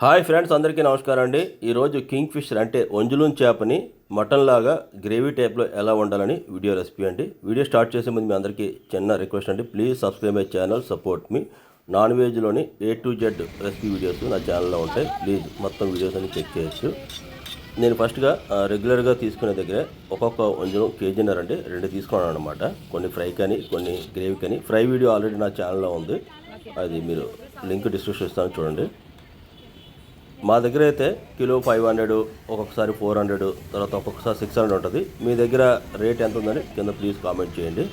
Hi friends, అందరికీ నమస్కారం అండి. ఈరోజు కింగ్ ఫిషర్ అంటే ఒంజులూన్ చేపని మటన్ లాగా గ్రేవీ టైప్లో ఎలా వండాలని వీడియో రెసిపీ అండి. వీడియో స్టార్ట్ చేసే ముందు మీ అందరికీ చిన్న రిక్వెస్ట్ అండి, please subscribe my channel, support మీ. నాన్ వెజ్లోని A to Z recipe videos నా ఛానల్లో ఉంటాయి. ప్లీజ్ మొత్తం వీడియోస్ అన్ని చెక్ చేయొచ్చు. నేను ఫస్ట్గా రెగ్యులర్గా తీసుకునే దగ్గర ఒక్కొక్క ఒంజులు కేజీన్నర అండి, 2 తీసుకున్నాను అనమాట. కొన్ని ఫ్రై కానీ కొన్ని గ్రేవీ కానీ. ఫ్రై వీడియో ఆల్రెడీ నా ఛానల్లో ఉంది, అది మీరు లింక్ డిస్క్రిప్షన్ ఇస్తాను చూడండి. మా దగ్గర అయితే కిలో 500, ఒక్కొక్కసారి 400, తర్వాత ఒక్కొక్కసారి 600 ఉంటుంది. మీ దగ్గర రేట్ ఎంత ఉందని కింద ప్లీజ్ కామెంట్ చేయండి.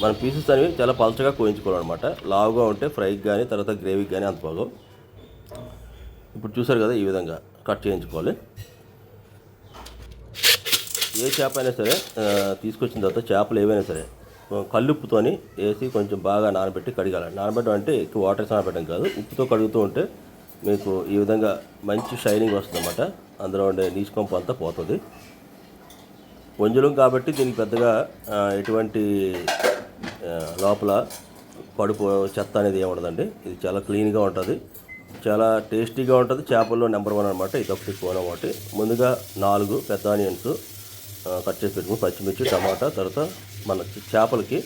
మన పీసెస్ అనేవి చాలా పలచగా కోయించుకోవాలన్నమాట. లావుగా ఉంటే ఫ్రైకి కానీ తర్వాత గ్రేవీకి కానీ అంత బాగో. ఇప్పుడు చూసారు కదా, ఈ విధంగా కట్ చేయించుకోవాలి. ఏ చేప అయినా సరే తీసుకొచ్చిన తర్వాత చేపలు ఏవైనా సరే కల్లుప్పుతోని వేసి కొంచెం బాగా నానబెట్టి కడిగాలి. నానబెట్టడం అంటే ఎక్కువ వాటర్ నానబెట్టడం కాదు, ఉప్పుతో కడుగుతూ ఉంటే మీకు ఈ విధంగా మంచి షైనింగ్ వస్తుంది అన్నమాట. అందులో ఉండే నీచుకొంపు అంతా పోతుంది. ఒంజులం కాబట్టి దీనికి పెద్దగా ఎటువంటి లోపల కడుపు చెత్త అనేది ఏముండదండి. ఇది చాలా క్లీన్గా ఉంటుంది, చాలా టేస్టీగా ఉంటుంది. చేపల్లో నెంబర్ 1 అనమాట. ఇది ఒకటి కోన ఒకటి. ముందుగా 4 పెద్ద ఆనియన్స్ కట్ చేసి పెట్టుకుని, పచ్చిమిర్చి, టమాటా, తర్వాత మన చేపలకి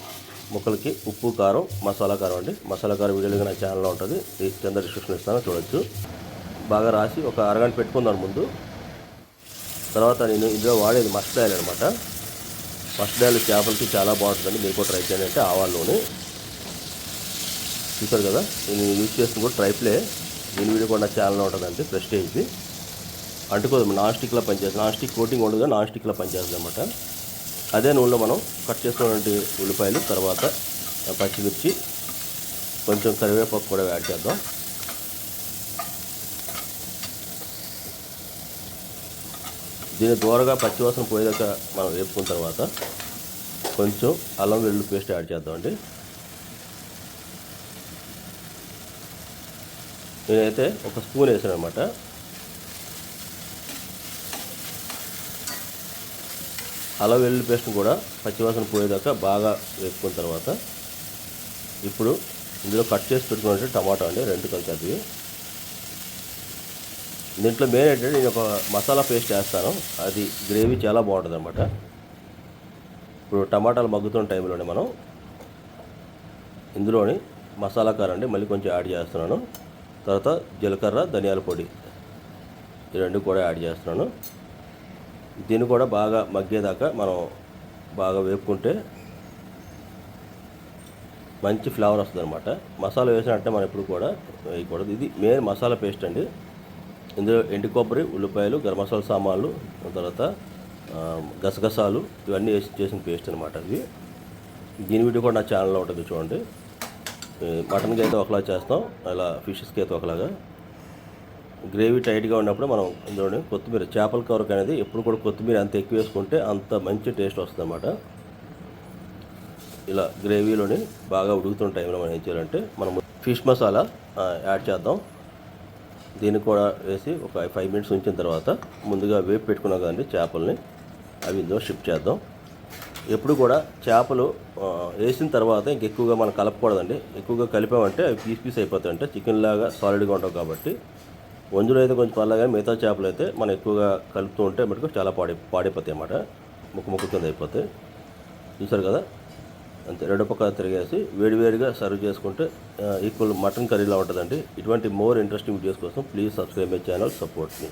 ముక్కలకి ఉప్పు, కారం, మసాలా కారం అండి. మసాలా కారం వీడియోగా నా ఛానల్లో ఉంటుంది, కింద డిస్క్రిప్షన్ ఇస్తాను, చూడొచ్చు. బాగా రాసి ఒక అరగంట పెట్టుకుందాను ముందు. తర్వాత నేను ఇందులో వాడేది మస్టర్డ్ ఆయిల్ అనమాట. మస్టర్డ్ ఆయిల్ చేపలకి చాలా బాగుంటుందండి, మీరు కూడా ట్రై చేయండి. అంటే ఆవాల నూనె చూసారు కదా, నేను యూజ్ చేస్తుంది కూడా ట్రైప్లే. దీని వీడియో కూడా నా ఛానల్లో ఉంటుందండి. ప్రెస్టేజ్ది అంటుకోదు, నాన్ స్టిక్లా పనిచేస్తుంది. నాన్ స్టిక్ కోటింగ్ ఉండదుగా, నాన్ స్టిక్లా పనిచేస్తుంది అనమాట. అదే నూనెలో మనం కట్ చేసుకున్నటువంటి ఉల్లిపాయలు, తర్వాత పచ్చిమిర్చి, కొంచెం కరివేపాకు కూడా యాడ్ చేద్దాం. దీన్ని దూరగా పచ్చివాసన పోయేదాకా మనం వేపుకున్న తర్వాత కొంచెం అల్లం వెల్లుల్లి పేస్ట్ యాడ్ చేద్దామండి. నేనైతే ఒక స్పూన్ వేసాను అనమాట. అల్లం వెల్లుల్లి పేస్ట్ని కూడా పచ్చివాసన పోయేదాకా బాగా వేసుకున్న తర్వాత ఇప్పుడు ఇందులో కట్ చేసి పెట్టుకున్నట్టు టమాటా అండి, 2 కలిపి. దీంట్లో మెయిన్ ఏంటంటే నేను ఒక మసాలా పేస్ట్ వేస్తాను, అది గ్రేవీ చాలా బాగుంటుంది అన్నమాట. ఇప్పుడు టమాటాలు మగ్గుతున్న టైంలోనే మనం ఇందులోని మసాలా కారం అండి మళ్ళీ కొంచెం యాడ్ చేస్తున్నాను. తర్వాత జీలకర్ర, ధనియాల పొడి, ఈ 2 కూడా యాడ్ చేస్తున్నాను. దీన్ని కూడా బాగా మగ్గేదాకా మనం బాగా వేపుకుంటే మంచి ఫ్లేవర్ వస్తుంది అనమాట. మసాలా వేసినట్టే మనం ఎప్పుడు కూడా వేయకూడదు. ఇది మెయిన్ మసాలా పేస్ట్ అండి. ఇందులో ఎండు కొబ్బరి, ఉల్లిపాయలు, గరం మసాలా సామాన్లు, తర్వాత గసగసాలు ఇవన్నీ వేసి చేసిన పేస్ట్ అనమాట ఇది. దీని వీడియో కూడా నా ఛానల్లో ఉంటుంది, చూడండి. మటన్కి అయితే ఒకలా చేస్తాం, అలా ఫిషెస్కి అయితే ఒకలాగా. గ్రేవీ టైట్గా ఉన్నప్పుడు మనం ఇందులోనే కొత్తిమీర, చేపల కూరకు అనేది ఎప్పుడు కూడా కొత్తిమీర అంత ఎక్కువ వేసుకుంటే అంత మంచి టేస్ట్ వస్తుంది అన్నమాట. ఇలా గ్రేవీలోని బాగా ఉడుకుతున్న టైంలో మనం ఏం చేయాలంటే మనం ఫిష్ మసాలా యాడ్ చేద్దాం. దీన్ని కూడా వేసి ఒక 5 మినిట్స్ ఉంచిన తర్వాత ముందుగా వేపు పెట్టుకున్నాం కదండి చేపల్ని, అవి ఇందులో షిఫ్ట్ చేద్దాం. ఎప్పుడు కూడా చేపలు వేసిన తర్వాత ఇంకెక్కువగా మనం కలపకూడదండి. ఎక్కువగా కలిపామంటే అవి పీస్ అయిపోతాయి. అంటే చికెన్ లాగా సాలిడ్గా ఉంటాం కాబట్టి. ఒంజులు అయితే కొంచెం పర్లేదు, కానీ మిగతా చేపలు అయితే మనం ఎక్కువగా కలుపుతూ ఉంటే మటుకు చాలా పాడైపోతాయి అన్నమాట, ముక్క కింద అయిపోతాయి. చూసారు కదా, అంతే. 2 పక్క తిరిగేసి వేడివేడిగా సర్వ్ చేసుకుంటే ఈక్వల్ మటన్ కర్రీలా ఉంటుందండి. ఇటువంటి మోర్ ఇంట్రెస్టింగ్ వీడియోస్ కోసం please subscribe my channel, support me.